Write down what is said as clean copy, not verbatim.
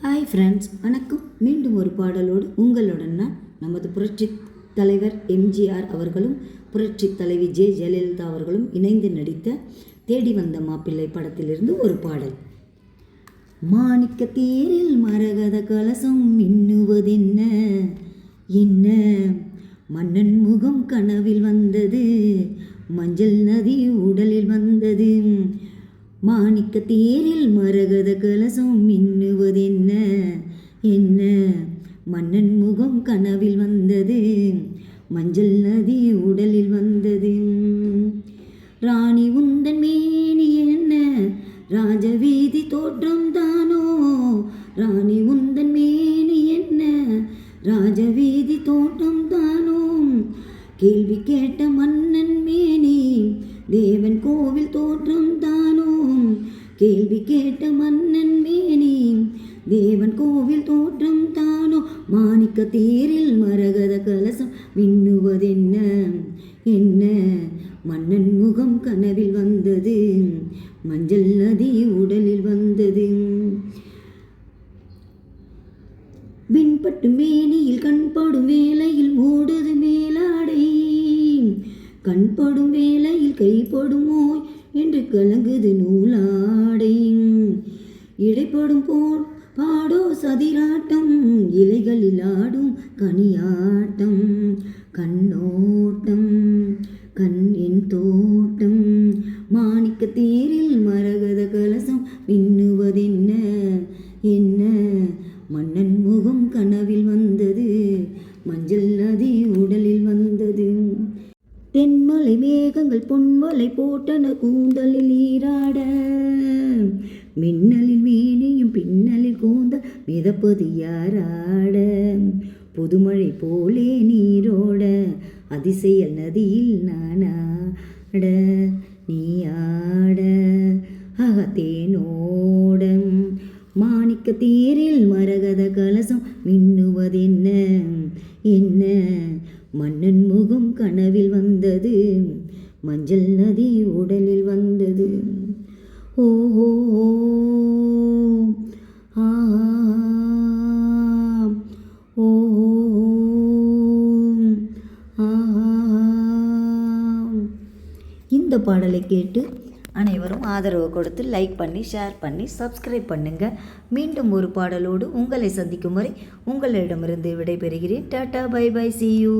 Hi friends, வணக்கம். மீண்டும் ஒரு பாடலோடு உங்களுடன் நான். நமது புரட்சி தலைவர் எம்ஜிஆர் அவர்களும் புரட்சி தலைவி ஜெயலலிதா அவர்களும் இணைந்து நடித்த தேடி வந்த மாப்பிள்ளை படத்திலிருந்து ஒரு பாடல். மாணிக்க தேரில் மரகத கலசம் மின்னுவதென்ன என்ன, மன்னன் முகம் கனவில் வந்தது, மஞ்சள் நதி உடலில் வந்தது. மாணிக்க தேரில் மரகத கலசம் மின்னுவதென்ன என்ன, மன்னன் முகம் கனவில் வந்தது, மஞ்சள் நதி உடலில் வந்தது. ராணி உந்தன் மேனி என்ன, ராஜவீதி தோற்றம் தானோ, ராணி உந்தன் மேனி என்ன, ராஜவீதி தோற்றம் தானோ. கேள்வி கேட்ட மன்னன் மேனி, தேவன் கோவில் தோற்றம் தானோ. கேள்வி கேட்ட மன்னன் மேனி, தேவன் கோவில் தோற்றம் தானோ. மாணிக்க தேரில் மரகத கலசம் மின்னுவதென்ன என்ன, மன்னன் முகம் கனவில் வந்தது, மஞ்சள் நதி உடலில் வந்தது. விண்பட்டு மேனியில் கண்படும் வேளையில் ஓடுது மேலாடை, கண்படும் வேளையில் கைப்படுமோ என்று கலங்குது நூலாடை. இடைப்படும் போல் பாடோ சதிராட்டம், இலைகளில் ஆடும் கனியாட்டம், கண்ணோட்டம் கண் என் தோட்டம். மாணிக்க தேரில் மரகத கலசம் மின்னுவதென்ன என்ன, மன்னன் முகம் கனவில் வந்தது, மஞ்சள் நதி உடலில் வந்தது. தென்மலை மேகங்கள் பொன்வலை போட்டன கூந்தலில் ஈராட, மின்னலில் மேனியும் பின்னலில் கூந்தல் மிதப்பது யாராட. புதுமழை போலே நீரோட, அதிசய நதியில் நானாட, நீ ஆட அகத்தேனோட. மாணிக்க தேரில் மரகத கலசம் மின்னுவதென்ன என்ன, மன்னன் முகம் கனவில் வந்தது, மஞ்சள் நதி உடலில் வந்தது. ஓஹோ ஆ ஓஹோ ஆ. இந்த பாடலை கேட்டு அனைவரும் ஆதரவு கொடுத்து லைக் பண்ணி, ஷேர் பண்ணி, சப்ஸ்கிரைப் பண்ணுங்கள். மீண்டும் ஒரு பாடலோடு உங்களை சந்திக்கும் வரை உங்களிடமிருந்து விடைபெறுகிறேன். Tata, bye bye, see you.